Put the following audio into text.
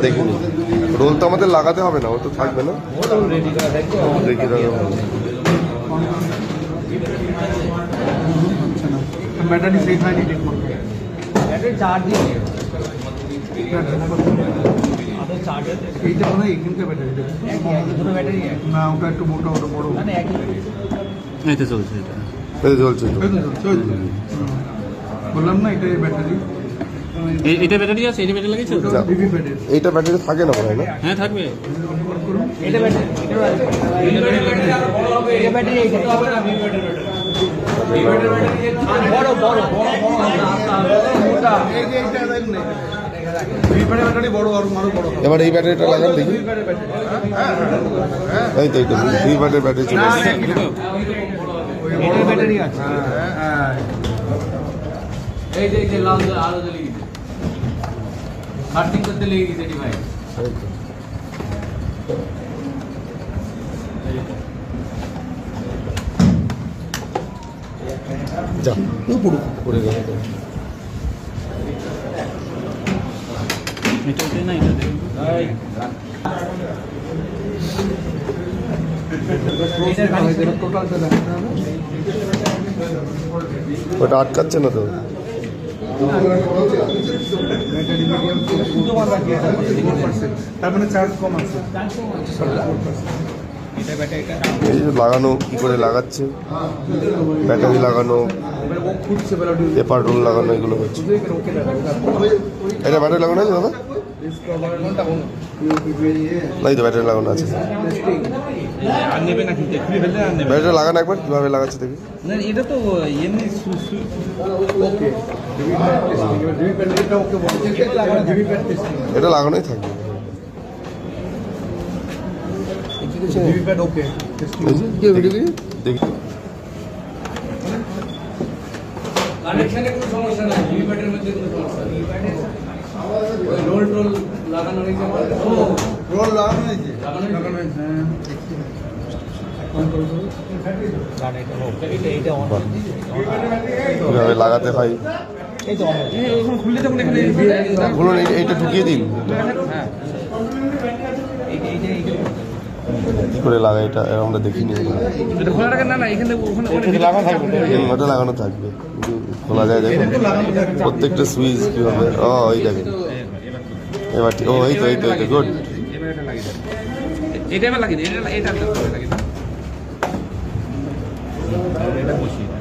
দেখুন রোল তো আমাদের লাগাতে হবে না, ও তো থাকবে না। দেখি দাদা ব্যাটারি সেট হয়নি ঠিক মতো। ব্যাটারি চার্জ দিয়ে এইটা মনে হয় এখানকার ব্যাটারি দুটো ব্যাটারি না, ওটা একটু মোটা, ওটা বড়। মানে একই এতে চলছে এটা। এই চলছে তো। এই তো চলছে, ওই তো। বললাম না এটা ব্যাটারি, এটা ব্যাটারি আছে, এটা ব্যাটারি লাগিয়েছে তো? VV battery. এইটা ব্যাটারি থাকে না মনে হয় না? হ্যাঁ থাকবে। এটা ব্যাটারি এটা ব্যাটারি এইটা বড় বড় মোটা ব্যাটারি বড়, আরো বড়। এবার এই ব্যাটারিটা লাগান দেখি। এই তো দুই ব্যাটারি ব্যাটারি চলে আসছে। এটা ব্যাটারি আছে। এই যে লাল আলো জ্বলে গেছে, কাটিং করতে লেগে গেছে ডিভাইস। যা পড়ে গেল। এটাতে না, এটাতে টোটালটা দেখাতে হবে। ওটা আটকাচ্ছে না তো? ব্যাটারি মিডিয়াম তার মানে চার্জ কম আছে। এই যে লাগানো কি করে লাগাচ্ছে, ব্যাটারি লাগানো, ও খুঁজছে ব্যাটারি, পেপার রোল লাগানো, এগুলো হচ্ছে। ওকে লাগাবে। এটা ব্যাটারি লাগানো আছে দাদা? না, এই তো ব্যাটারি লাগানো আছে। আর নেবে না কিন্তু, খুলে ফেললে আর নেবে ব্যাটারি লাগানো একবার কীভাবে লাগাচ্ছে দেখি। না। এটা তো এমনি ওকে ভিভি ব্যাটারিটা ওকে বলছে ভিভি ব্যাটারি এটা লাগানোই থাকবে। ভিভি ব্যাটারি ওকে দেখি কানেকশনে কোনো সমস্যা নাই, ভিভি ব্যাটারির মধ্যে কোনো সমস্যা নেই। ওই রোল টোল লাগানো হয়েছে, রোল লাগানো হয়েছে। এইটা অন কীভাবে লাগাতে হয় এই তো অন ওখানে খুললে তখন এখানে বলুন। এইটা ঢুকিয়ে দিন, কি করে লাগাই এটা আমরা দেখিনি। এটা খোলা রাখেন। না এখানে ওখানে লাগানো থাকবে, ওটা লাগানো থাকবে, খোলা যায় দেখুন প্রত্যেকটা সুইচ কীভাবে। ও এই দেখেন এবার ও এই তো গুড। এবার এটা লাগিয়ে দেন, এটা এবার লাগিয়ে দিন, এটা লাগিয়ে দিন, এটা বসিয়ে দেন।